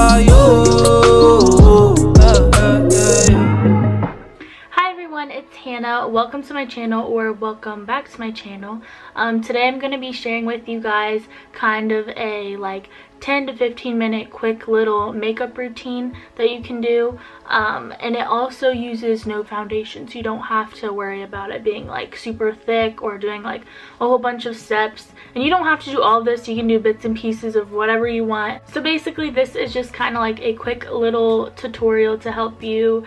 for you. Hi everyone, it's Hannah. Welcome to my channel, or welcome back to my channel. Today I'm going to be sharing with you guys kind of a 10 to 15 minute quick little makeup routine that you can do, and it also uses no foundation, so you don't have to worry about it being super thick or doing a whole bunch of steps. And you don't have to do all of this, you can do bits and pieces of whatever you want. So basically this is just kind of like a quick little tutorial to help you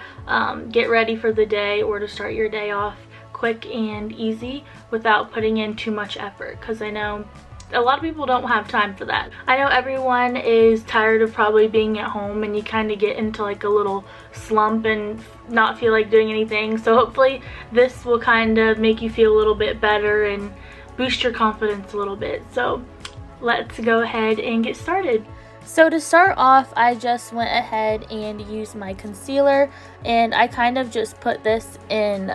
get ready for the day, or to start your day off quick and easy without putting in too much effort, because I know a lot of people don't have time for that. I know everyone is tired of probably being at home, and you kind of get into a little slump and not feel like doing anything. So hopefully this will kind of make you feel a little bit better and boost your confidence a little bit. So let's go ahead and get started. So to start off, I just went ahead and used my concealer, and I kind of just put this in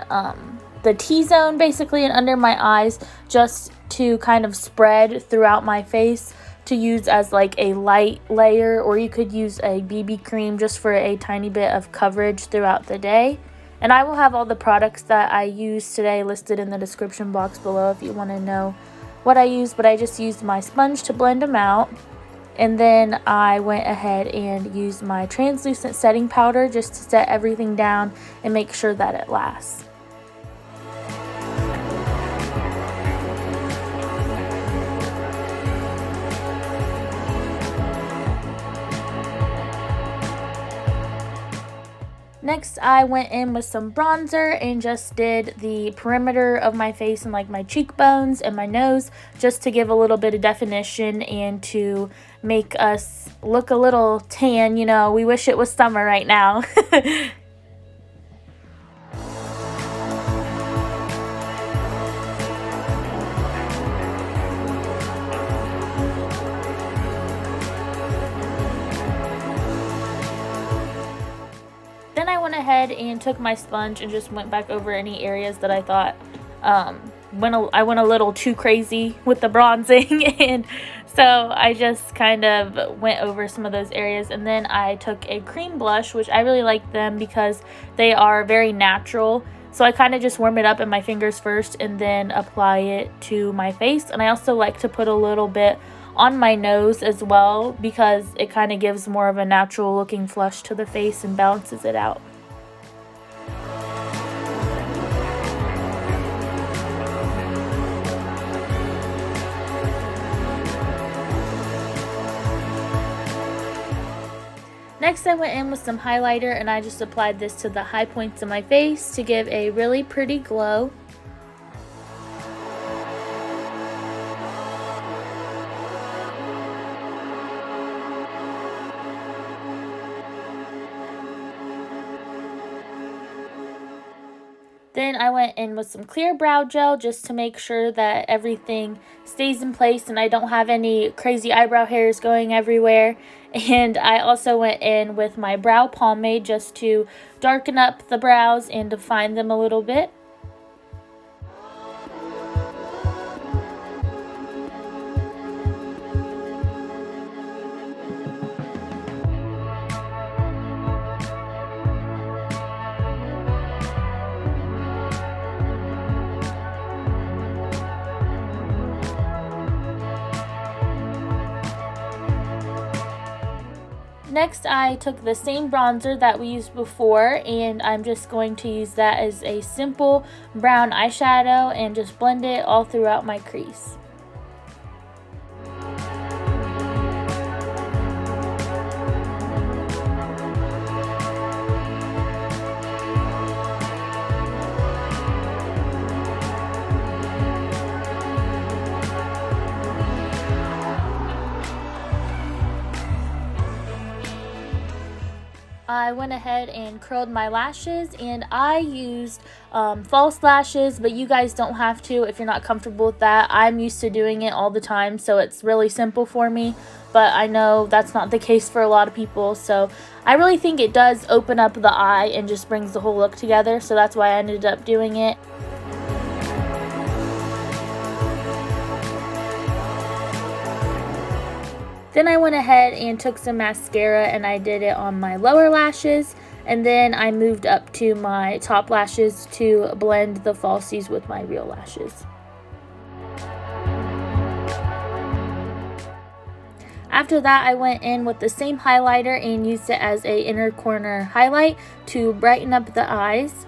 the T-zone basically and under my eyes, just to kind of spread throughout my face to use as a light layer, or you could use a BB cream just for a tiny bit of coverage throughout the day. And I will have all the products that I used today listed in the description box below if you want to know what I used, but I just used my sponge to blend them out. And then I went ahead and used my translucent setting powder just to set everything down and make sure that it lasts. Next, I went in with some bronzer and just did the perimeter of my face and my cheekbones and my nose, just to give a little bit of definition and to make us look a little tan. You know, we wish it was summer right now. Then I went ahead and took my sponge and just went back over any areas that I thought I went a little too crazy with the bronzing, and so I just kind of went over some of those areas. And then I took a cream blush, which I really like them because they are very natural. So I kind of just warm it up in my fingers first and then apply it to my face. And I also like to put a little bit on my nose as well, because it kind of gives more of a natural looking flush to the face and balances it out. Next, I went in with some highlighter, and I just applied this to the high points of my face to give a really pretty glow. Then I went in with some clear brow gel just to make sure that everything stays in place and I don't have any crazy eyebrow hairs going everywhere. And I also went in with my brow pomade just to darken up the brows and define them a little bit. Next, I took the same bronzer that we used before, and I'm just going to use that as a simple brown eyeshadow and just blend it all throughout my crease. I went ahead and curled my lashes, and I used false lashes, but you guys don't have to if you're not comfortable with that. I'm used to doing it all the time, so it's really simple for me, but I know that's not the case for a lot of people, so I really think it does open up the eye and just brings the whole look together, so that's why I ended up doing it. Then I went ahead and took some mascara and I did it on my lower lashes. And then I moved up to my top lashes to blend the falsies with my real lashes. After that, I went in with the same highlighter and used it as a inner corner highlight to brighten up the eyes.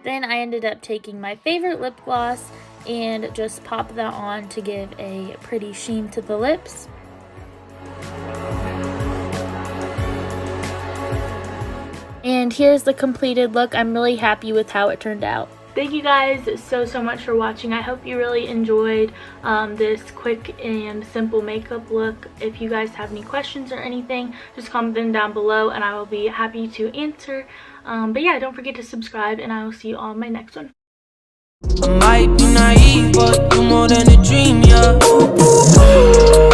Then I ended up taking my favorite lip gloss and just pop that on to give a pretty sheen to the lips. And here's the completed look. I'm really happy with how it turned out. Thank you guys so much for watching. I hope you really enjoyed this quick and simple makeup look. If you guys have any questions or anything, just comment them down below and I will be happy to answer. But yeah, don't forget to subscribe and I will see you all in my next one. I might be naive, but you're more than a dream, yeah.